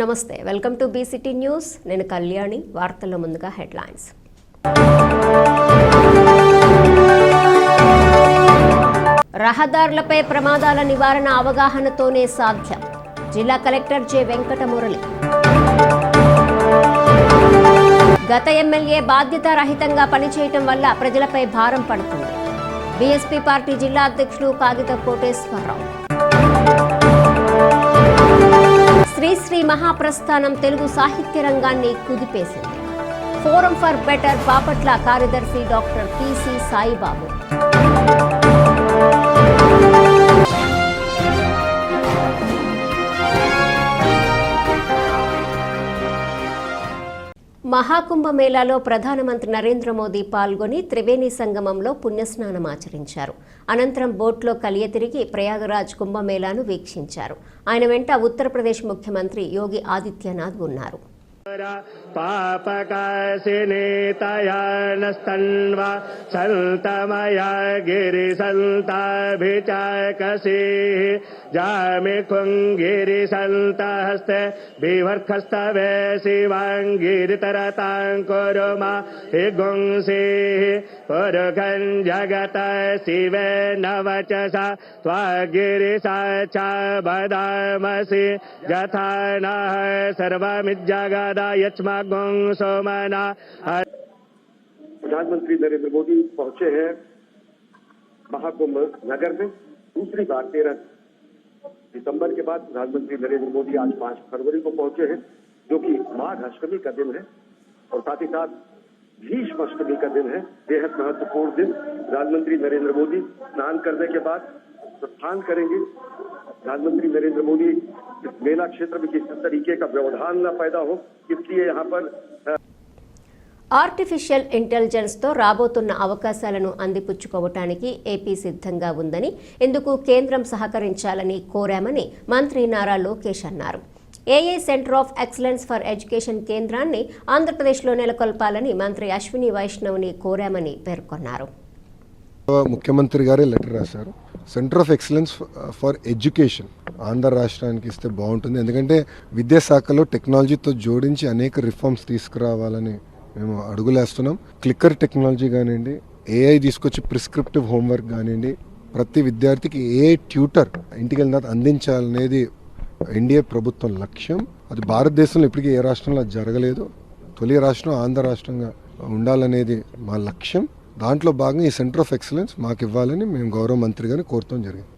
నమస్తే welcome to BCT news నేను కళ్యాణి వార్తల్లో ముందుగా హెడ్లైన్స్ రహదారులపై ప్రమాదాల నివారణ అవగాహనతోనే సాధ్యం జిల్లా కలెక్టర్ జె వెంకటమురళి గత ఎమ్మెల్యే బాధ్యతారహితంగా పనిచేయటం వల్ల ప్రజలపై భారం పడుతుంది బీఎస్పీ పార్టీ జిల్లా అధ్యక్షులు కాగిత కోటేశ్వరరావు శ్రీ మహాప్రస్థానం తెలుగు సాహిత్య రంగాన్ని కుదిపేసింది ఫోరం ఫర్ బెటర్ బాపట్ల కార్యదర్శి డాక్టర్ పిసి సాయిబాబు మహాకుంభమేళాలో ప్రధానమంత్రి నరేంద్ర మోదీ పాల్గొని త్రివేణి సంగమంలో పుణ్యస్నానం ఆచరించారు. అనంతరం బోట్లో కలియతిరిగి ప్రయాగరాజ్ కుంభమేళాను వీక్షించారు. ఆయన వెంట ఉత్తరప్రదేశ్ ముఖ్యమంత్రి యోగి ఆదిత్యనాథ్ ఉన్నారు. पापकाशिनेतयानस्तन्वा सन्तमया गिरिसन्ताभिचाकसीः जामिखुङ्गिरिसन्तहस्ते बिभर्खस्तवे शिवाङ्गिरितरताङ्कुरुमा हि गुंसीः पुरुखन् जगत शिवे नवचसा त्वागिरिसा च वदामसि यथा नः सर्वमिज्जगत् प्रधानमंत्री नरेंद्र मोदी पहुंचे हैं महाकुंभ नगर में दूसरी बार 13 दिसंबर के बाद प्रधानमंत्री नरेंद्र मोदी आज 5 फरवरी को पहुंचे हैं जो कि माघ अष्टमी का दिन है और साथ ही साथ भीष्म अष्टमी का दिन है। बेहद महत्वपूर्ण दिन। प्रधानमंत्री नरेंद्र मोदी स्नान करने के बाद प्रस्थान करेंगे। प्रधानमंत्री नरेंद्र मोदी इस मेला क्षेत्र में किसी तरीके का व्यवधान न पैदा हो इसलिए यहाँ पर ఆర్టిఫిషియల్ ఇంటెలిజెన్స్తో రాబోతున్న అవకాశాలను అందిపుచ్చుకోవటానికి ఏపీ సిద్ధంగా ఉందని ఇందుకు కేంద్రం సహకరించాలని కోరామని మంత్రి నారా లోకేష్ అన్నారు. AI center of excellence for education కేంద్రాన్ని ఆంధ్రప్రదేశ్లో నెలకొల్పాలని మంత్రి అశ్విని వైష్ణవ్ని కోరామని పేర్కొన్నారు. ముఖ్యమంత్రి గారే లెటర్ రాశారు. Centre of excellence for education Andhra రాష్ట్రానికి ఇస్తే బాగుంటుంది. ఎందుకంటే విద్యాశాఖలో టెక్నాలజీతో జోడించి అనేక రిఫార్మ్స్ తీసుకురావాలని మేము అడుగులేస్తున్నాం. క్లిక్కర్ టెక్నాలజీ కానివ్వండి, ఏఐ తీసుకొచ్చి ప్రిస్క్రిప్టివ్ హోంవర్క్ కానివ్వండి, ప్రతి విద్యార్థికి ఏఐ ట్యూటర్ ఇంటికి వెళ్ళిన అందించాలనేది ఎన్డీఏ ప్రభుత్వం లక్ష్యం. అది భారతదేశంలో ఇప్పటికీ ఏ రాష్ట్రంలో జరగలేదు. తొలి రాష్ట్రం ఆంధ్ర రాష్ట్రంగా ఉండాలనేది మా లక్ష్యం. దాంట్లో భాగంగా ఈ సెంటర్ ఆఫ్ ఎక్సలెన్స్ మాకు ఇవ్వాలని మేము గౌరవ మంత్రి గారిని కోరటం జరిగింది.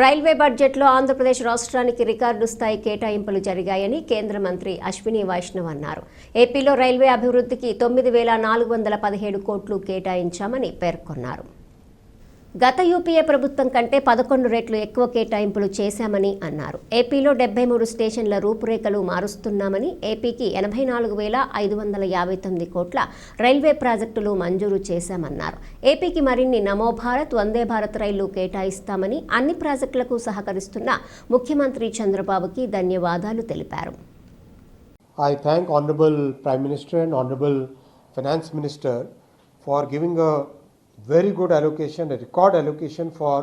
రైల్వే బడ్జెట్లో ఆంధ్రప్రదేశ్ రాష్ట్రానికి రికార్డు స్థాయి కేటాయింపులు జరిగాయని కేంద్ర మంత్రి అశ్విని వైష్ణవ్ అన్నారు. ఏపీలో రైల్వే అభివృద్ధికి 9,417 కోట్లు కేటాయించామని పేర్కొన్నారు. గత యూపీఏ ప్రభుత్వం కంటే 11 రెట్లు ఎక్కువ కేటాయింపులు చేశామని అన్నారు. ఏపీలో 73 స్టేషన్ల రూపురేఖలు మారుస్తున్నామని, ఏపీకి 84,559 కోట్ల రైల్వే ప్రాజెక్టులు మంజూరు చేశామన్నారు. ఏపీకి మరిన్ని నమో భారత్, వందే భారత్ రైళ్లు కేటాయిస్తామని, అన్ని ప్రాజెక్టులకు సహకరిస్తున్న ముఖ్యమంత్రి చంద్రబాబుకి ధన్యవాదాలు తెలిపారు. I thank Honorable Prime Minister and Honorable Finance Minister for giving a very good allocation, a record allocation for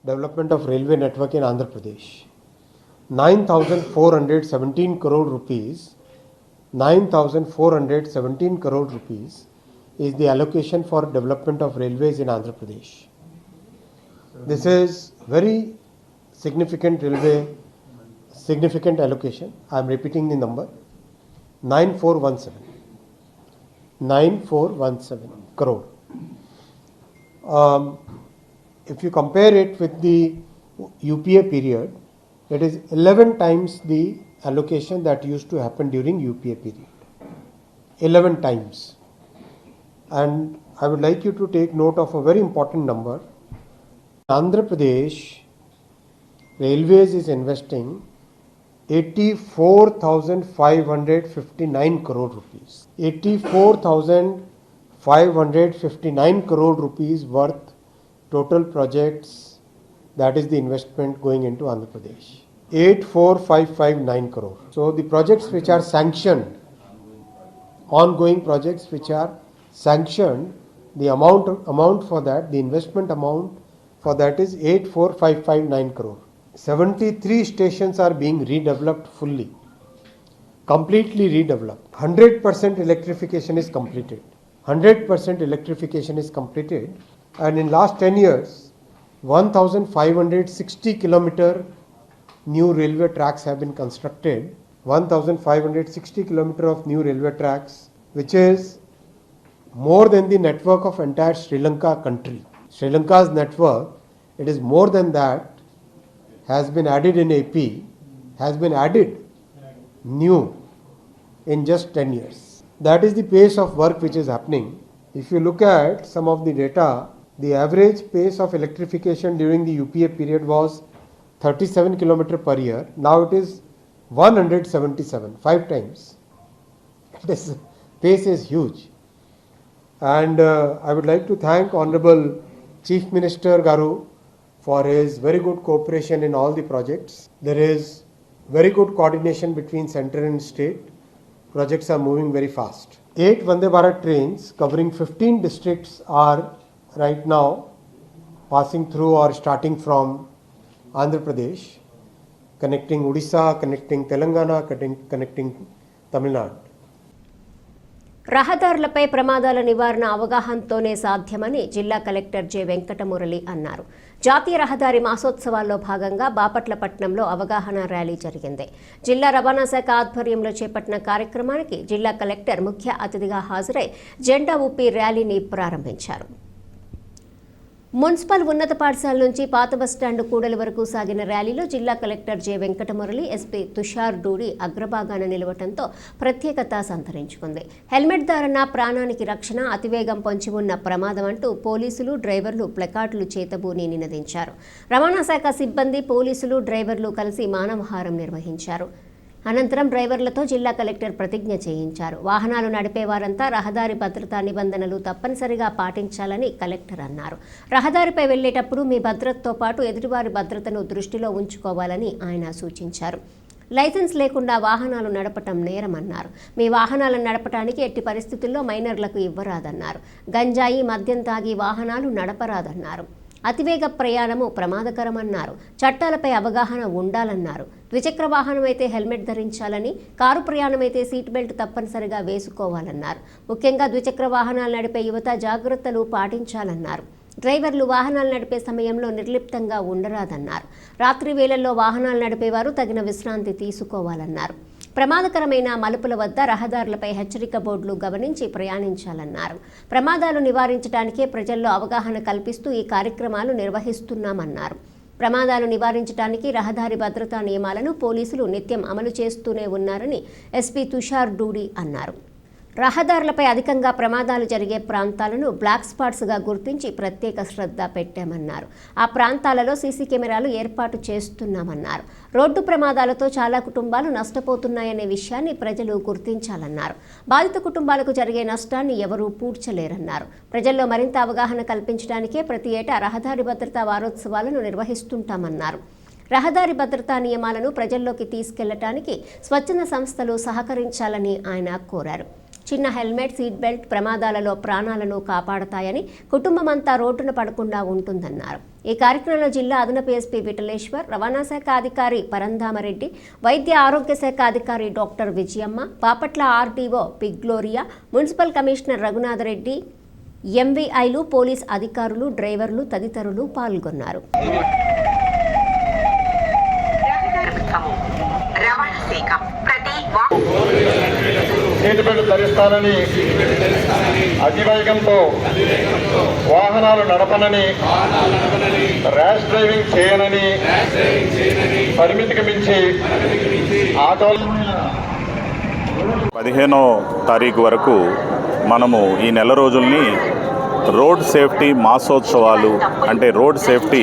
development of railway network in Andhra Pradesh. 9,417 crore rupees, 9,417 crore rupees is the allocation for development of railways in Andhra Pradesh. This is very significant allocation. I am repeating the number, 9,417 crore. If you compare it with the UPA period, it is 11 times the allocation that used to happen during UPA period. 11 times. And I would like you to take note of a very important number. Andhra Pradesh Railways is investing 84,559 crore rupees. 84,559 crore rupees worth total projects, that is the investment going into Andhra Pradesh. 84,559 crore. So the projects which are sanctioned, ongoing projects which are sanctioned, the amount for that, the investment amount for that is 84,559 crore. 73 stations are being redeveloped fully. completely redeveloped. 100% electrification is completed. 100% electrification is completed, and in last 10 years, 1,560 kilometer new railway tracks have been constructed. 1,560 kilometer of new railway tracks, which is more than the network of entire Sri Lanka country. Sri Lanka's network, it is more than that, has been added in AP, has been added new in just 10 years. That is the pace of work which is happening. If you look at some of the data, the average pace of electrification during the UPA period was 37 km per year. Now it is 177, 5 times. This pace is huge. And I would like to thank Honorable Chief Minister Garu for his very good cooperation in all the projects. There is very good coordination between center and state. Projects are moving very fast. 8 Vande Bharat trains covering 15 districts are right now passing through or starting from Andhra Pradesh, connecting Odisha, connecting Telangana, connecting Tamil Nadu. రహదారులపై ప్రమాదాల నివారణ అవగాహనతోనే సాధ్యమని జిల్లా collector J Venkata Murali అన్నారు. జాతీయ రహదారి మాసోత్సవాల్లో భాగంగా బాపట్లపట్నంలో అవగాహన ర్యాలీ జరిగింది. జిల్లా రవాణా శాఖ ఆధ్వర్యంలో చేపట్టిన కార్యక్రమానికి జిల్లా కలెక్టర్ ముఖ్య అతిథిగా హాజరై జెండా ఊపి ర్యాలీని ప్రారంభించారు. మున్సిపల్ ఉన్నత పాఠశాల నుంచి పాత బస్టాండ్ కూడలి వరకు సాగిన ర్యాలీలో జిల్లా collector J Venkatamurali, SP Tushar Doodi అగ్రభాగాన నిలవడంతో ప్రత్యేకత సంతరించుకుంది. హెల్మెట్ ధారణ ప్రాణానికి రక్షణ, అతివేగం పొంచి ఉన్న ప్రమాదం అంటూ పోలీసులు, డ్రైవర్లు ప్లకార్డులు చేతబూని నినదించారు. రవాణా శాఖ సిబ్బంది, పోలీసులు, డ్రైవర్లు కలిసి మానవహారం నిర్వహించారు. అనంతరం డ్రైవర్లతో జిల్లా కలెక్టర్ ప్రతిజ్ఞ చేయించారు. వాహనాలు నడిపేవారంతా రహదారి భద్రతా నిబంధనలు తప్పనిసరిగా పాటించాలని కలెక్టర్ అన్నారు. రహదారిపై వెళ్లేటప్పుడు మీ భద్రతతో పాటు ఎదుటివారి భద్రతను దృష్టిలో ఉంచుకోవాలని ఆయన సూచించారు. లైసెన్స్ లేకుండా వాహనాలు నడపటం నేరమన్నారు. మీ వాహనాలను నడపడానికి ఎట్టి పరిస్థితుల్లో మైనర్లకు ఇవ్వరాదన్నారు. గంజాయి, మద్యం తాగి వాహనాలు నడపరాదన్నారు. అతివేగ ప్రయాణము ప్రమాదకరమన్నారు. చట్టాలపై అవగాహన ఉండాలన్నారు. ద్విచక్ర వాహనం అయితే హెల్మెట్ ధరించాలని, కారు ప్రయాణమైతే సీట్ బెల్ట్ తప్పనిసరిగా వేసుకోవాలన్నారు. ముఖ్యంగా ద్విచక్ర వాహనాలు నడిపే యువత జాగ్రత్తలు పాటించాలన్నారు. డ్రైవర్లు వాహనాలు నడిపే సమయంలో నిర్లిప్తంగా ఉండరాదన్నారు. రాత్రి వేళల్లో వాహనాలు నడిపేవారు తగిన విశ్రాంతి తీసుకోవాలన్నారు. ప్రమాదకరమైన మలుపుల వద్ద రహదారులపై హెచ్చరిక బోర్డులు గమనించి ప్రయాణించాలన్నారు. ప్రమాదాలు నివారించడానికే ప్రజల్లో అవగాహన కల్పిస్తూ ఈ కార్యక్రమాలు నిర్వహిస్తున్నామన్నారు. ప్రమాదాలు నివారించడానికి రహదారి భద్రతా నియమాలను పోలీసులు నిత్యం అమలు చేస్తూనే ఉన్నారని ఎస్పీ తుషార్ డూడి అన్నారు. రహదారులపై అధికంగా ప్రమాదాలు జరిగే ప్రాంతాలను బ్లాక్ స్పాట్స్గా గుర్తించి ప్రత్యేక శ్రద్ధ పెట్టామన్నారు. ఆ ప్రాంతాలలో సీసీ కెమెరాలు ఏర్పాటు చేస్తున్నామన్నారు. రోడ్డు ప్రమాదాలతో చాలా కుటుంబాలు నష్టపోతున్నాయనే విషయాన్ని ప్రజలు గుర్తించాలన్నారు. బాధిత కుటుంబాలకు జరిగే నష్టాన్ని ఎవరూ పూడ్చలేరన్నారు. ప్రజల్లో మరింత అవగాహన కల్పించడానికే ప్రతి ఏటా రహదారి భద్రతా వారోత్సవాలను నిర్వహిస్తుంటామన్నారు. రహదారి భద్రతా నియమాలను ప్రజల్లోకి తీసుకెళ్లడానికి స్వచ్ఛంద సంస్థలు సహకరించాలని ఆయన కోరారు. చిన్న హెల్మెట్, సీట్ బెల్ట్ ప్రమాదాలలో ప్రాణాలను కాపాడతాయని, కుటుంబమంతా రోడ్డున పడకుండా ఉంటుందన్నారు. ఈ కార్యక్రమంలో జిల్లా అదనపు ఎస్పీ విఠలేశ్వర్, రవాణా శాఖ అధికారి పరంధామరెడ్డి, వైద్య ఆరోగ్య శాఖ అధికారి డాక్టర్ విజయమ్మ, బాపట్ల ఆర్డీఓ పిగ్లోరియా, మున్సిపల్ కమిషనర్ రఘునాథరెడ్డి, ఎంవీఐలు, పోలీస్ అధికారులు, డ్రైవర్లు తదితరులు పాల్గొన్నారు. సీట్ బెల్ట్ ధరిస్తానని, అతివేగంతో వాహనాలు నడపనని, ర్యాష్ డ్రైవింగ్ చేయనని, పరిమితికి మించి ఆటోలు 15వ తారీఖు వరకు మనము ఈ నెల రోజుల్ని రోడ్ సేఫ్టీ మాసోత్సవాలు అంటే రోడ్ సేఫ్టీ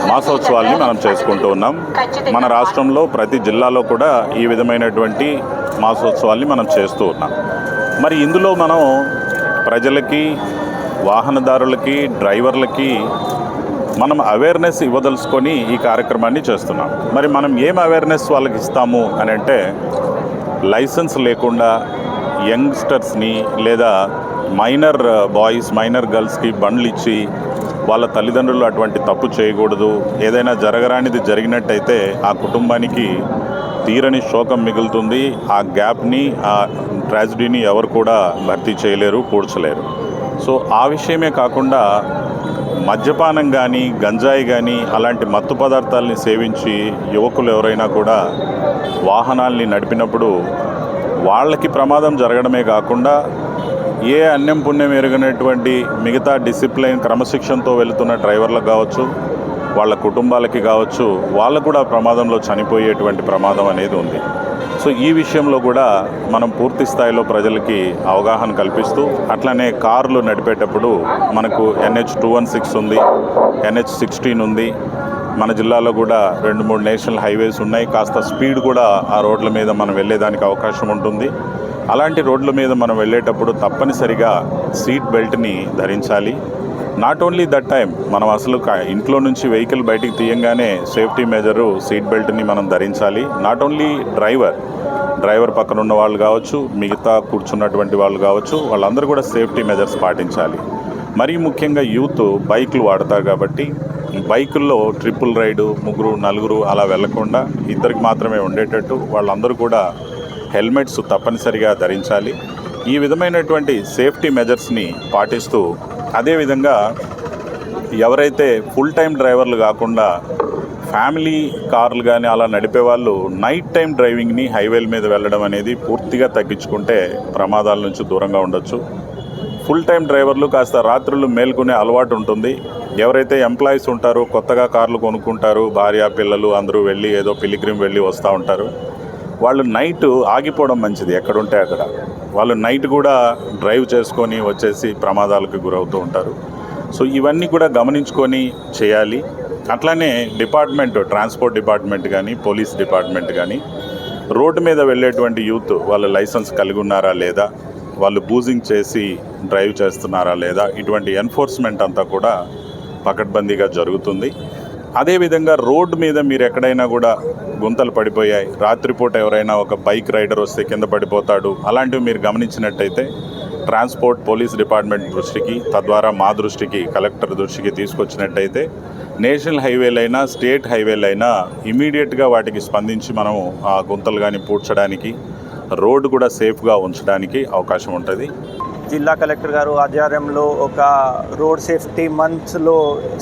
మాసోత్సవాల్ని మనం చేసుకుంటూ ఉన్నాం. మన రాష్ట్రంలో ప్రతి జిల్లాలో కూడా ఈ విధమైనటువంటి మాసోత్సవాల్ని మనం చేస్తూ ఉన్నాం. మరి ఇందులో మనం ప్రజలకి, వాహనదారులకి, డ్రైవర్లకి మనం అవేర్నెస్ ఇవ్వదలుచుకొని ఈ కార్యక్రమాన్ని చేస్తున్నాం. మరి మనం ఏం అవేర్నెస్ వాళ్ళకి ఇస్తాము అని అంటే, లైసెన్స్ లేకుండా యంగ్స్టర్స్ని లేదా మైనర్ బాయ్స్, మైనర్ గర్ల్స్కి బండ్లు ఇచ్చి వాళ్ళ తల్లిదండ్రులు అటువంటి తప్పు చేయకూడదు. ఏదైనా జరగరానిది జరిగినట్టయితే ఆ కుటుంబానికి తీరని శోకం మిగులుతుంది. ఆ గ్యాప్ని, ఆ ట్రాజడీని ఎవరు కూడా భర్తీ చేయలేరు, పూడ్చలేరు. సో ఆ విషయమే కాకుండా మద్యపానం కానీ, గంజాయి కానీ అలాంటి మత్తు పదార్థాలని సేవించి యువకులు ఎవరైనా కూడా వాహనాల్ని నడిపినప్పుడు వాళ్ళకి ప్రమాదం జరగడమే కాకుండా ఏ అన్యం పుణ్యం ఎరగనటువంటి మిగతా డిసిప్లైన్ క్రమశిక్షణతో వెళుతున్న డ్రైవర్లకు కావచ్చు, వాళ్ళ కుటుంబాలకి కావచ్చు, వాళ్ళకు కూడా ప్రమాదంలో చనిపోయేటువంటి ప్రమాదం అనేది ఉంది. సో ఈ విషయంలో కూడా మనం పూర్తి స్థాయిలో ప్రజలకి అవగాహన కల్పిస్తూ, అట్లనే కార్లు నడిపేటప్పుడు మనకు NH-216 ఉంది, NH-16 ఉంది. మన జిల్లాలో కూడా 2-3 నేషనల్ హైవేస్ ఉన్నాయి. కాస్త స్పీడ్ కూడా ఆ రోడ్ల మీద మనం వెళ్ళేదానికి అవకాశం ఉంటుంది. అలాంటి రోడ్ల మీద మనం వెళ్ళేటప్పుడు తప్పనిసరిగా సీట్ బెల్ట్ని ధరించాలి. నాట్ ఓన్లీ దట్ టైం, మనం అసలు ఇంట్లో నుంచి వెహికల్ బయటికి తీయంగానే సేఫ్టీ మెజరు సీట్ బెల్ట్ని మనం ధరించాలి. నాట్ ఓన్లీ డ్రైవర్ పక్కన ఉన్న వాళ్ళు కావచ్చు, మిగతా కూర్చున్నటువంటి వాళ్ళు కావచ్చు, వాళ్ళందరూ కూడా సేఫ్టీ మెజర్స్ పాటించాలి. మరీ ముఖ్యంగా యూత్ బైకులు వాడతారు కాబట్టి బైకుల్లో ట్రిపుల్ రైడు 3-4 అలా వెళ్లకుండా ఇద్దరికి మాత్రమే ఉండేటట్టు వాళ్ళందరూ కూడా హెల్మెట్స్ తప్పనిసరిగా ధరించాలి. ఈ విధమైనటువంటి సేఫ్టీ మెజర్స్ని పాటిస్తూ, అదేవిధంగా ఎవరైతే ఫుల్ టైం డ్రైవర్లు కాకుండా ఫ్యామిలీ కార్లు కానీ అలా నడిపే వాళ్ళు నైట్ టైం డ్రైవింగ్ని హైవేల మీద వెళ్ళడం అనేది పూర్తిగా తగ్గించుకుంటే ప్రమాదాల నుంచి దూరంగా ఉండొచ్చు. ఫుల్ టైం డ్రైవర్లు కాస్త రాత్రులు మేల్కొనే అలవాటు ఉంటుంది. ఎవరైతే ఎంప్లాయీస్ ఉంటారో, కొత్తగా కార్లు కొనుక్కుంటారు, భార్య పిల్లలు అందరూ వెళ్ళి ఏదో పిలిగ్రిమ్ వెళ్ళి వస్తూ ఉంటారు, వాళ్ళు నైట్ ఆగిపోవడం మంచిది. ఎక్కడుంటే అక్కడ వాళ్ళు నైట్ కూడా డ్రైవ్ చేసుకొని వచ్చేసి ప్రమాదాలకు గురవుతూ ఉంటారు. సో ఇవన్నీ కూడా గమనించుకొని చేయాలి. అట్లానే ట్రాన్స్పోర్ట్ డిపార్ట్మెంట్ కానీ, పోలీస్ డిపార్ట్మెంట్ కానీ రోడ్డు మీద వెళ్ళేటువంటి యూత్ వాళ్ళు లైసెన్స్ కలిగి ఉన్నారా లేదా, వాళ్ళు బూజింగ్ చేసి డ్రైవ్ చేస్తున్నారా లేదా, ఇటువంటి ఎన్ఫోర్స్మెంట్ అంతా కూడా పకడ్బందీగా జరుగుతుంది. అదేవిధంగా రోడ్డు మీద మీరు ఎక్కడైనా కూడా గుంతలు పడిపోయాయి, రాత్రిపూట ఎవరైనా ఒక బైక్ రైడర్ వస్తే కింద పడిపోతాడు, అలాంటివి మీరు గమనించినట్టయితే ట్రాన్స్పోర్ట్ పోలీస్ డిపార్ట్మెంట్ దృష్టికి, తద్వారా మా దృష్టికి, కలెక్టర్ దృష్టికి తీసుకొచ్చినట్టయితే నేషనల్ హైవేలైనా స్టేట్ హైవేలైనా ఇమీడియట్గా వాటికి స్పందించి మనం ఆ గుంతలు కానీ పూడ్చడానికి, రోడ్డు కూడా సేఫ్గా ఉంచడానికి అవకాశం ఉంటుంది. జిల్లా కలెక్టర్ గారు ఆధ్వర్యంలో ఒక రోడ్ సేఫ్టీ మంత్స్లో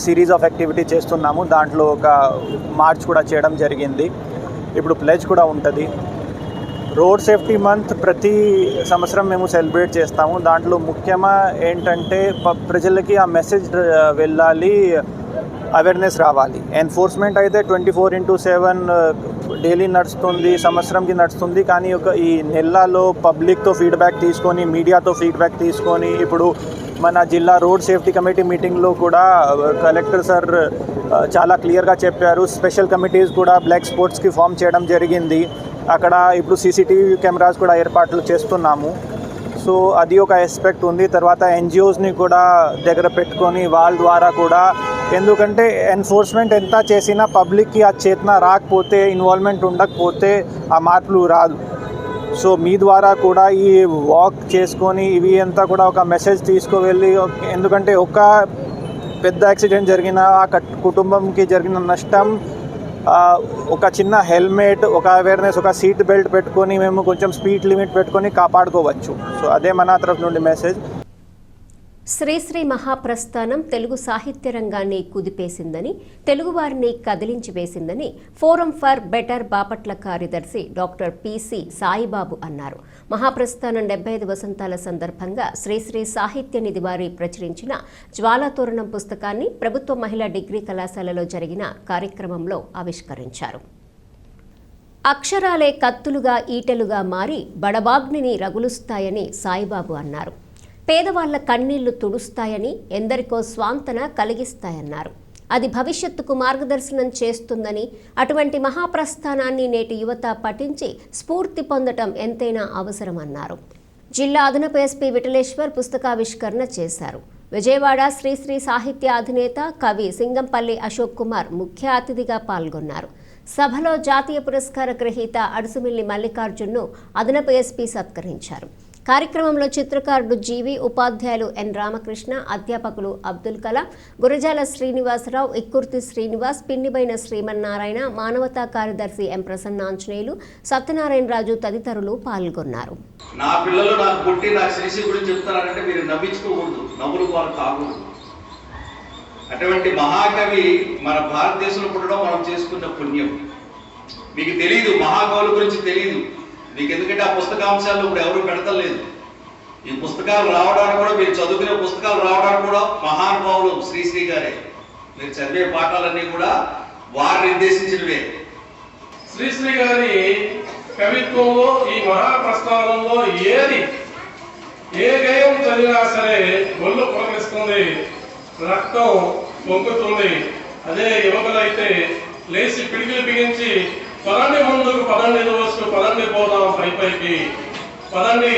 సిరీస్ ఆఫ్ యాక్టివిటీ చేస్తున్నాము. దాంట్లో ఒక మార్చ్ కూడా చేయడం జరిగింది. ఇప్పుడు ప్లెజ్ కూడా ఉంటుంది. రోడ్ సేఫ్టీ మంత్ ప్రతి సంవత్సరం మేము సెలబ్రేట్ చేస్తాము. దాంట్లో ముఖ్యంగా ఏంటంటే ప్రజలకి ఆ మెసేజ్ వెళ్ళాలి, అవేర్నెస్ రావాలి. ఎన్ఫోర్స్మెంట్ అయితే 24/7 డైలీ నడుస్తుంది, సంవత్సరంకి నడుస్తుంది. కానీ ఈ నెలలో పబ్లిక్తో ఫీడ్బ్యాక్ తీసుకొని, మీడియాతో ఫీడ్బ్యాక్ తీసుకొని, ఇప్పుడు మన జిల్లా రోడ్ సేఫ్టీ కమిటీ మీటింగ్లో కూడా కలెక్టర్ సార్ చాలా క్లియర్గా చెప్పారు. స్పెషల్ కమిటీస్ కూడా బ్లాక్ స్పాట్స్కి ఫామ్ చేయడం జరిగింది. అక్కడ ఇప్పుడు CCTV కెమెరాస్ కూడా ఏర్పాట్లు చేస్తున్నాము. సో అది ఒక ఆస్పెక్ట్ ఉంది. తర్వాత NGOస్ని కూడా దగ్గర పెట్టుకొని వాళ్ళ ద్వారా కూడా, ఎందుకంటే ఎన్ఫోర్స్మెంట్ ఎంత చేసినా పబ్లిక్కి ఆ చేతన రాకపోతే, ఇన్వాల్వ్మెంట్ ఉండకపోతే ఆ మార్పులు రాదు. సో మీ ద్వారా కూడా ఈ వాక్ చేసుకొని ఇవి అంతా కూడా ఒక మెసేజ్ తీసుకువెళ్ళి, ఎందుకంటే ఒక పెద్ద యాక్సిడెంట్ జరిగిన ఆ కుటుంబంకి జరిగిన నష్టం ఒక చిన్న హెల్మెట్, ఒక అవేర్నెస్, ఒక సీట్ బెల్ట్ పెట్టుకొని మేము కొంచెం స్పీడ్ లిమిట్ పెట్టుకొని కాపాడుకోవచ్చు. సో అదే మన తరఫు నుండి మెసేజ్. శ్రీశ్రీ మహాప్రస్థానం తెలుగు సాహిత్య రంగాన్ని కుదిపేసిందని, తెలుగువారిని కదిలించి వేసిందని ఫోరం ఫర్ బెటర్ బాపట్ల కార్యదర్శి డాక్టర్ PC సాయిబాబు అన్నారు. మహాప్రస్థానం 75 వసంతాల సందర్భంగా శ్రీశ్రీ సాహిత్య నిధి వారి ప్రచురించిన జ్వాలాతోరణం పుస్తకాన్ని ప్రభుత్వ మహిళా డిగ్రీ కళాశాలలో జరిగిన కార్యక్రమంలో ఆవిష్కరించారు. అక్షరాలే కత్తులుగా, ఈటెలుగా మారి బడబాగ్నిని రగులుస్తాయని సాయిబాబు అన్నారు. పేదవాళ్ల కన్నీళ్లు తుడుస్తాయని, ఎందరికో స్వాంతన కలిగిస్తాయన్నారు. అది భవిష్యత్తుకు మార్గదర్శనం చేస్తుందని, అటువంటి మహాప్రస్థానాన్ని నేటి యువత పఠించి స్ఫూర్తి పొందటం ఎంతైనా అవసరమన్నారు. జిల్లా అదనపు SP విఠలేశ్వర్ పుస్తకావిష్కరణ చేశారు. విజయవాడ శ్రీశ్రీ సాహిత్య అధినేత కవి సింగంపల్లి అశోక్ కుమార్ ముఖ్య అతిథిగా పాల్గొన్నారు. సభలో జాతీయ పురస్కార గ్రహీత అడుసుమిల్లి మల్లికార్జున్ను అదనపు SP సత్కరించారు. కార్యక్రమంలో చిత్రకారుడు జీవి, ఉపాధ్యాయులు ఎన్ రామకృష్ణ, అధ్యాపకులు అబ్దుల్ కలాం, గురజాల శ్రీనివాసరావు, ఇక్కుర్తి శ్రీనివాస్, పిన్నిబైన శ్రీమన్నారాయణ, మానవతా కార్యదర్శి ఎం ప్రసన్నాంజనేయులు, సత్యనారాయణరాజు తదితరులు పాల్గొన్నారు. నా పిల్లలు నాకు పుట్టి నాకు శ్రీశ్రీ గురించి చెప్తారంటే మీరు నవ్వించుకోకూడదు, నవ్వులు వారు కాకూడదు. అటువంటి మహాకవి మన భారతదేశంలో పుట్టడం మనం చేసుకున్న పుణ్యం. మీకు తెలియదు, మహాకవుల గురించి తెలియదు మీకు, ఎందుకంటే ఆ పుస్తకాంశాలు ఇప్పుడు ఎవరు పెడతలేదు. ఈ పుస్తకాలు రావడానికి కూడా, మీరు చదువుకునే పుస్తకాలు రావడానికి కూడా మహానుభావులు శ్రీశ్రీ గారే. మీరు చదివే పాఠాలన్నీ కూడా వారు నిర్దేశించినవే. శ్రీశ్రీ గారి కవిత్వంలో ఈ మహాప్రస్థానంలో ఏ గేయం చదివినా సరే ఒళ్ళు పులకిస్తుంది, రక్తం పొంగుతుంది. అదే యువకులైతే లేచి పిడికిలు బిగించి పదండి ముందుకు, పదండి రోజుకు, పదండి పోదాం పైకి, పదండి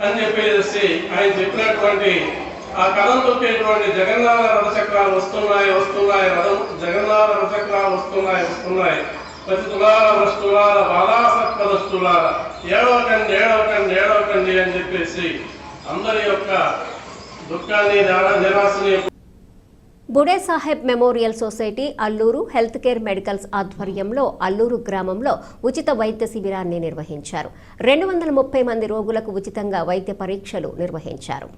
అని చెప్పేసి ఆయన చెప్పినటువంటి ఆ కథం తొక్కేటువంటి జగన్నాథ రథచక్రాలు వస్తున్నాయి, జగన్నాథ రథచక్రాలు వస్తున్నాయి, ప్రతి తులాల వస్తులాల బాలాసత్పదస్తులాల ఏడవకండి అని చెప్పేసి అందరి యొక్క దుఃఖాన్ని, నిరాశని. Bude Saheb memorial society Alluru health care medicals ఆధ్వర్యంలో అల్లూరు గ్రామంలో ఉచిత వైద్య శిబిరాన్ని నిర్వహించారు. 230 మంది రోగులకు ఉచితంగా వైద్య పరీక్షలు నిర్వహించారు.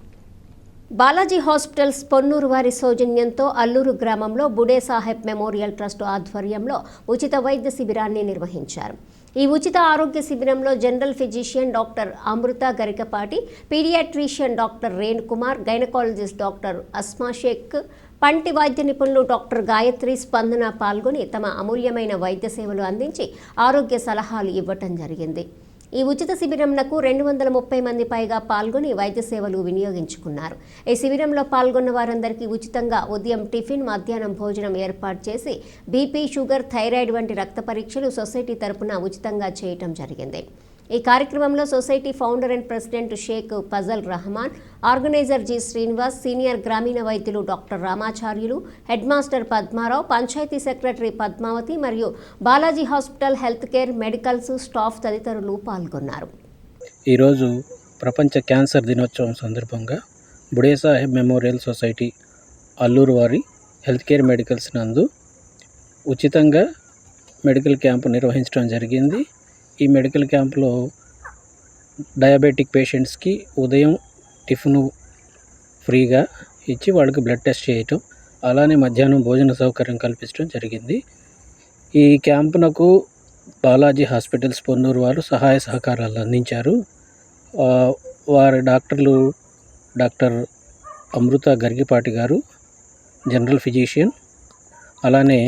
బాలాజీ హాస్పిటల్స్ పొన్నూరు వారి సౌజన్యంతో అల్లూరు గ్రామంలో బుడే సాహెబ్ మెమోరియల్ ట్రస్ట్ ఆధ్వర్యంలో ఉచిత వైద్య శిబిరాన్ని నిర్వహించారు. ఈ ఉచిత ఆరోగ్య శిబిరంలో general physician doctor Amrutha Garikapati, paediatrician doctor Renukumar, gynaecologist doctor Asma Shaik, పంటి వైద్య నిపుణులు డాక్టర్ గాయత్రి స్పందన పాల్గొని తమ అమూల్యమైన వైద్య సేవలు అందించి ఆరోగ్య సలహాలు ఇవ్వటం జరిగింది. ఈ ఉచిత శిబిరంకు 230 మంది పైగా పాల్గొని వైద్య సేవలు వినియోగించుకున్నారు. ఈ శిబిరంలో పాల్గొన్న వారందరికీ ఉచితంగా ఉదయం టిఫిన్, మధ్యాహ్నం భోజనం ఏర్పాటు చేసి బీపీ, షుగర్, థైరాయిడ్ వంటి రక్త పరీక్షలు సొసైటీ తరపున ఉచితంగా చేయటం జరిగింది. ఈ కార్యక్రమంలో society founder and president Shaik Fazal Rahman, organiser G Srinivas, senior గ్రామీణ వైద్యులు doctor Ramacharyulu, head master Padmarao, panchayati secretary Padmavathi మరియు Balaji hospital health care medicals staff తదితరులు పాల్గొన్నారు. ఈరోజు ప్రపంచ క్యాన్సర్ దినోత్సవం సందర్భంగా బుడే సాహెబ్ మెమోరియల్ సొసైటీ అల్లూరు వారి హెల్త్ కేర్ మెడికల్స్ నందు ఉచితంగా మెడికల్ క్యాంపు నిర్వహించడం జరిగింది. ఈ మెడికల్ క్యాంప్లో డయాబెటిక్ పేషెంట్స్కి ఉదయం టిఫిన్ ఫ్రీగా ఇచ్చి వాళ్ళకి బ్లడ్ టెస్ట్ చేయటం, అలానే మధ్యాహ్నం భోజన సౌకర్యం కల్పించడం జరిగింది. ఈ క్యాంపునకు బాలాజీ హాస్పిటల్స్ పొన్నూరు వారు సహాయ సహకారాలు అందించారు. వారి డాక్టర్లు డాక్టర్ అమృత గరిగిపాటి గారు, జనరల్ ఫిజిషియన్, అలానే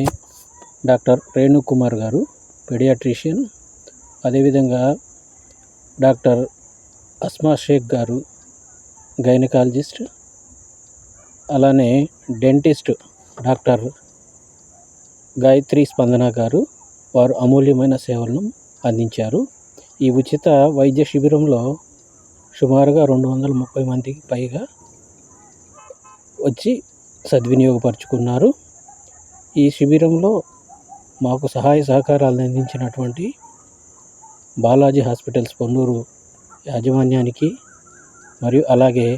డాక్టర్ రేణుకుమార్ గారు, పీడియాట్రిషియన్, అదేవిధంగా డాక్టర్ అస్మా షేక్ గారు, గైనకాలజిస్ట్, అలానే డెంటిస్ట్ డాక్టర్ గాయత్రి స్పందన గారు, వారు అమూల్యమైన సేవలను అందించారు. ఈ ఉచిత వైద్య శిబిరంలో సుమారుగా 230 మందికి పైగా వచ్చి సద్వినియోగపరుచుకున్నారు. ఈ శిబిరంలో మాకు సహాయ సహకారాలను అందించినటువంటి బాలాజీ హాస్పిటల్స్ పొన్నూరు యాజమాన్యానికి మరియు అలాగే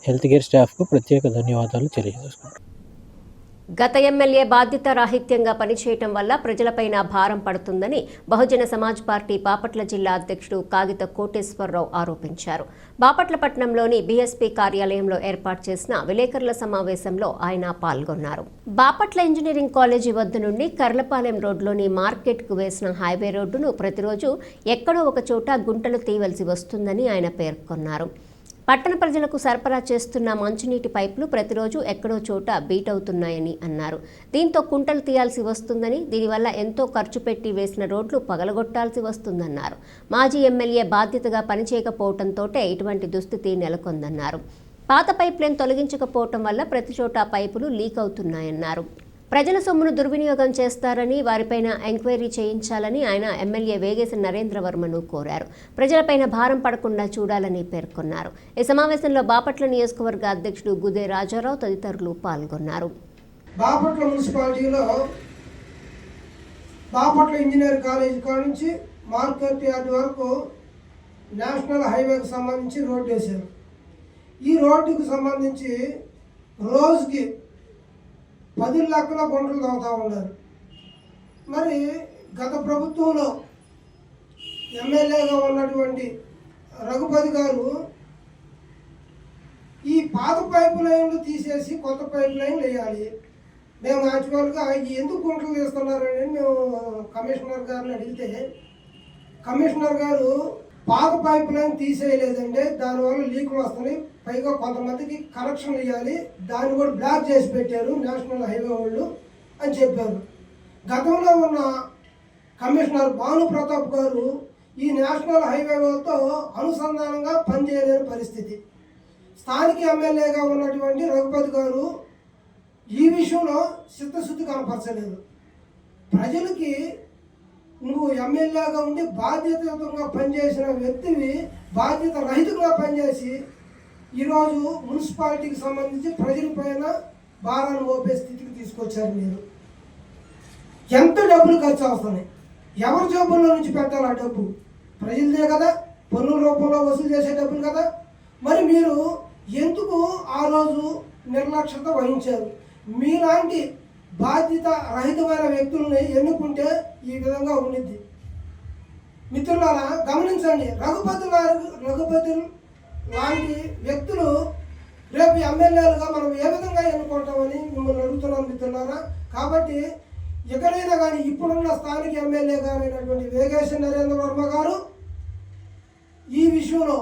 హెల్త్ కేర్ స్టాఫ్కు ప్రత్యేక ధన్యవాదాలు తెలియజేసుకుంటున్నాను. గత ఎమ్మెల్యే బాధ్యతారాహిత్యంగా పనిచేయటం వల్ల ప్రజలపైన భారం పడుతుందని బహుజన సమాజ్ పార్టీ బాపట్ల జిల్లా అధ్యక్షుడు కాగిత కోటేశ్వరరావు ఆరోపించారు. బాపట్లపట్నంలోని బీఎస్పీ కార్యాలయంలో ఏర్పాటు చేసిన విలేకరుల సమావేశంలో ఆయన పాల్గొన్నారు. బాపట్ల ఇంజనీరింగ్ కాలేజీ వద్ద నుండి కర్లపాలెం రోడ్లోని మార్కెట్కు వేసిన హైవే రోడ్డును ప్రతిరోజు ఎక్కడో ఒక చోట గుంటలు తీయవలసి వస్తుందని ఆయన పేర్కొన్నారు. పట్టణ ప్రజలకు సరఫరా చేస్తున్న మంచినీటి పైపులు ప్రతిరోజు ఎక్కడో చోట బీట్ అవుతున్నాయని అన్నారు. దీంతో కుంటలు తీయాల్సి వస్తుందని, దీనివల్ల ఎంతో ఖర్చు పెట్టి వేసిన రోడ్లు పగలగొట్టాల్సి వస్తుందన్నారు. మాజీ ఎమ్మెల్యే బాధ్యతగా పనిచేయకపోవడంతోటే ఇటువంటి దుస్థితి నెలకొందన్నారు. పాత పైప్లైన్ తొలగించకపోవటం వల్ల ప్రతి చోట పైపులు లీక్ అవుతున్నాయన్నారు. ప్రజల సొమ్మును దుర్వినియోగం చేస్తారని, వారిపైన ఎంక్వైరీ చేయించాలని ఆయన ఎమ్మెల్యే వేగేసి నరేంద్రవర్మను కోరారు. ప్రజలపైన భారం పడకుండా చూడాలని పేర్కొన్నారు. ఈ సమావేశంలో బాపట్ల నియోజకవర్గ అధ్యక్షుడు గుదే రాజారావు తదితరులు పాల్గొన్నారు. బాపట్ల మున్సిపాలిటీలో బాపట్ల ఇంజనీర్ కాలేజీ కాడ నుంచి మార్కెట్ యార్డ్ వరకు నేషనల్ హైవేకి సంబంధించి రోడ్డు వేశారు. ఈ రోడ్డుకు సంబంధించి రోజుకి 10 లక్షల గుంటలు తవ్వుతూ ఉన్నారు. మరి గత ప్రభుత్వంలో ఎమ్మెల్యేగా ఉన్నటువంటి రఘుపతి గారు ఈ పాత పైపు లైన్లు తీసేసి కొత్త పైపు లైన్లు వేయాలి. మేము యాక్చువల్గా ఎందుకు గుంటలు తీస్తున్నారని మేము కమిషనర్ గారిని అడిగితే కమిషనర్ గారు పాత పైప్ లైన్ తీసేయలేదండి, దానివల్ల లీకులు వస్తున్నాయి, పైగా కొంతమందికి కనెక్షన్లు ఇవ్వాలి, దాన్ని కూడా బ్లాక్ చేసి పెట్టారు నేషనల్ హైవే వాళ్ళు అని చెప్పారు. గతంలో ఉన్న కమిషనర్ భాను ప్రతాప్ గారు ఈ నేషనల్ హైవే వాళ్ళతో అనుసంధానంగా పనిచేయలేని పరిస్థితి. స్థానిక ఎమ్మెల్యేగా ఉన్నటువంటి రఘుపతి గారు ఈ విషయంలో చిత్తశుద్ధి కనపరచలేదు. ప్రజలకి నువ్వు ఎమ్మెల్యేగా ఉండి బాధ్యతయుతంగా పనిచేసిన వ్యక్తివి బాధ్యత రహితంగా పనిచేసి ఈరోజు మున్సిపాలిటీకి సంబంధించి ప్రజల పైన భారాన్ని మోపే స్థితికి తీసుకొచ్చారు. మీరు ఎంత డబ్బులు ఖర్చు అవుతున్నాయి, ఎవరి జేబుల్లో నుంచి పెట్టాలి? ఆ డబ్బు ప్రజలదే కదా, పన్నుల రూపంలో వసూలు చేసే డబ్బులు కదా. మరి మీరు ఎందుకు ఆ రోజు నిర్లక్ష్యత వహించారు? మీలాంటి బాధ్యత రహితమైన వ్యక్తుల్ని ఎన్నుకుంటే ఈ విధంగా ఉండిద్ది. మిత్రులారా గమనించండి, రఘుపతి లాంటి వ్యక్తులు రేపు ఎమ్మెల్యేలుగా మనం ఏ విధంగా ఎన్నుకుంటామని మిమ్మల్ని అడుగుతున్నాం మిత్రులారా. కాబట్టి ఎక్కడైనా కానీ ఇప్పుడున్న స్థానిక ఎమ్మెల్యే గారైనటువంటి వేగేశ్వర నరేంద్ర వర్మ గారు ఈ విషయంలో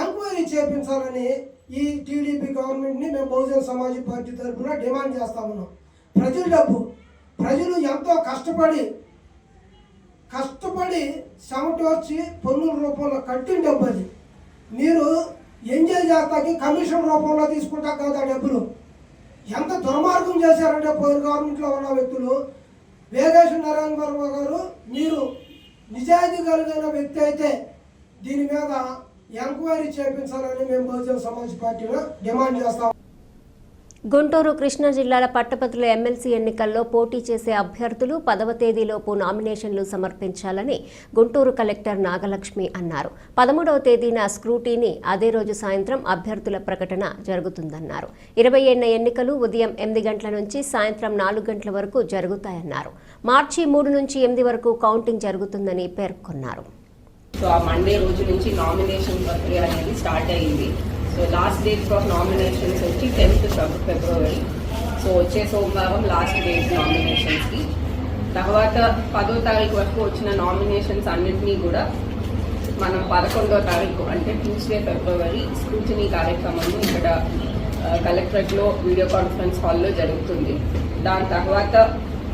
ఎంక్వైరీ చేపించాలని ఈ టీడీపీ గవర్నమెంట్ని మేము బహుజన సమాజ్ పార్టీ తరఫున డిమాండ్ చేస్తా ఉన్నాం. ప్రజల డబ్బు, ప్రజలు ఎంతో కష్టపడి చెమటోర్చి పన్నుల రూపంలో కట్టిన డబ్బు అది. మీరు ఎంజాయ్ చేస్తాకి కమిషన్ రూపంలో తీసుకుంటా కదా డబ్బులు. ఎంత దుర్మార్గం చేశారంటే పోయిన గవర్నమెంట్లో ఉన్న వ్యక్తులు. వేగేశ్వర నారాయణ వర్మ గారు మీరు నిజాయితీ కలిగిన వ్యక్తి అయితే దీని మీద ఎంక్వైరీ చేయించాలని మేము బహుజన సమాజ్ పార్టీలో డిమాండ్ చేస్తాం. గుంటూరు కృష్ణా జిల్లాల పట్టభద్రుల ఎమ్మెల్సీ ఎన్నికల్లో పోటీ చేసే అభ్యర్థులు 10వ తేదీలోపు నామినేషన్లు సమర్పించాలని గుంటూరు కలెక్టర్ నాగలక్ష్మి అన్నారు. 13వ తేదీన స్క్రూటీని, అదే రోజు సాయంత్రం అభ్యర్థుల ప్రకటన జరుగుతుందన్నారు. 20 ఎన్నికలు ఉదయం 8 గంటల నుంచి సాయంత్రం 4 గంటల వరకు జరుగుతాయన్నారు. మార్చి 3 నుంచి 8 వరకు కౌంటింగ్ జరుగుతుందని పేర్కొన్నారు. సో ఆ మండే రోజు నుంచి నామినేషన్ ప్రక్రియ అనేది స్టార్ట్ అయ్యింది. So last date for nominations వచ్చి 10th ఫిబ్రవరి. సో వచ్చే సోమవారం లాస్ట్ డేట్ నామినేషన్స్కి. తర్వాత 10వ తారీఖు వరకు వచ్చిన నామినేషన్స్ అన్నింటినీ కూడా మనం 11వ తారీఖు అంటే ట్యూస్డే ఫిబ్రవరి స్క్రూటినీ కార్యక్రమం ఇక్కడ కలెక్టరేట్లో వీడియో కాన్ఫరెన్స్ హాల్లో జరుగుతుంది. దాని తర్వాత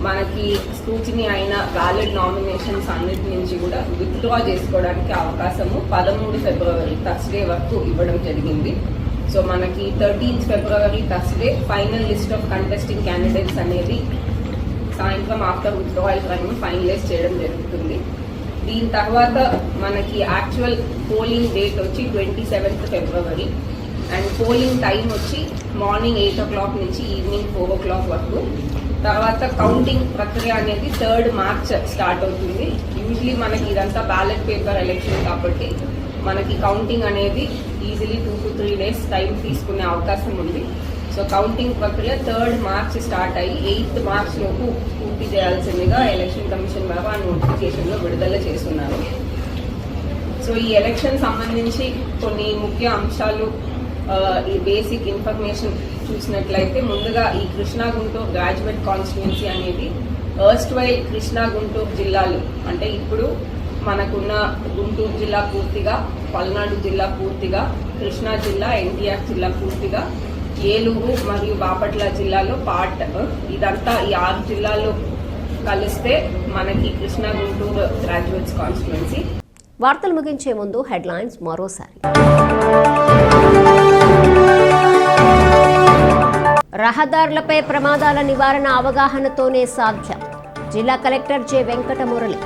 మనకి స్క్రూటినీ అయిన వ్యాలిడ్ నామినేషన్స్ అన్నిటి నుంచి కూడా విత్డ్రా చేసుకోవడానికి అవకాశము 13 ఫిబ్రవరి థర్స్డే వరకు ఇవ్వడం జరిగింది. సో మనకి 13th February Thursday final list of contesting candidates అనేది సాయంత్రం ఆఫ్టర్ విత్డ్రాయల్ టైం ఫైనలైజ్ చేయడం జరుగుతుంది. దీని తర్వాత మనకి యాక్చువల్ పోలింగ్ డేట్ వచ్చి 27th February and polling time వచ్చి మార్నింగ్ 8 o'clock నుంచి ఈవినింగ్ 4 o'clock వరకు. తర్వాత కౌంటింగ్ ప్రక్రియ అనేది 3rd మార్చ్ స్టార్ట్ అవుతుంది. యూజువలీ మనకి ఇదంతా బ్యాలెట్ పేపర్ ఎలక్షన్ కాబట్టి మనకి కౌంటింగ్ అనేది ఈజీలీ 2 to 3 days టైం తీసుకునే అవకాశం ఉంది. సో కౌంటింగ్ ప్రక్రియ 3rd మార్చ్ స్టార్ట్ అయ్యి 8th మార్చ్ లోపు పూర్తి చేయాల్సిందిగా ఎలక్షన్ కమిషన్ వారు ఆ నోటిఫికేషన్లో విడుదల చేస్తున్నారు. సో ఈ ఎలక్షన్ సంబంధించి కొన్ని ముఖ్య అంశాలు, ఈ బేసిక్ ఇన్ఫర్మేషన్ చూసినట్లయితే ముందుగా ఈ కృష్ణా గుంటూరు గ్రాడ్యుయేట్ కాన్స్టిట్యున్సీ అనేది ఎర్స్ట్వైల్ కృష్ణా గుంటూరు జిల్లాలు అంటే ఇప్పుడు మనకున్న గుంటూరు జిల్లా పూర్తిగా, పల్నాడు జిల్లా పూర్తిగా, కృష్ణా జిల్లా, ఎన్టీఆర్ జిల్లా పూర్తిగా, ఏలూరు మరియు బాపట్ల జిల్లాలో పార్ట్, ఇదంతా ఈ 6 జిల్లాల్లో కలిస్తే మనకి కృష్ణా గుంటూరు గ్రాడ్యుయేట్స్ కాన్స్టిట్యున్సీ. వార్తలు ముగించే ముందు హెడ్లైన్స్ మరోసారి. రహదారులపై ప్రమాదాల నివారణ అవగాహనతోనే సాధ్యం. జిల్లా కలెక్టర్ జె వెంకటమురళి.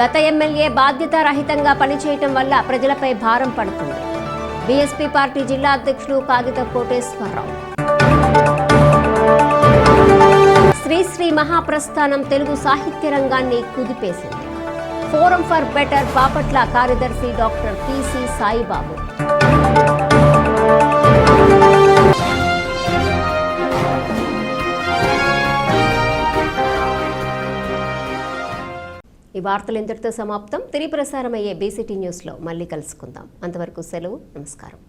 గత ఎమ్మెల్యే బాధ్యతారహితంగా పనిచేయటం వల్ల ప్రజలపై భారం పడుతుంది. బీఎస్పీ పార్టీ జిల్లా అధ్యక్షులు కాగిత కోటేశ్వరరావు. శ్రీశ్రీ మహాప్రస్థానం తెలుగు సాహిత్య రంగాన్ని కుదిపేసింది. ఫోరం ఫర్ బెటర్ బాపట్ల కార్యదర్శి డాక్టర్ పిసి సాయిబాబు. ఈ వార్తలు ఇంతటితో సమాప్తం. తిరిగి ప్రసారమయ్యే బీసీటీ న్యూస్లో మళ్ళీ కలుసుకుందాం. అంతవరకు సెలవు. నమస్కారం.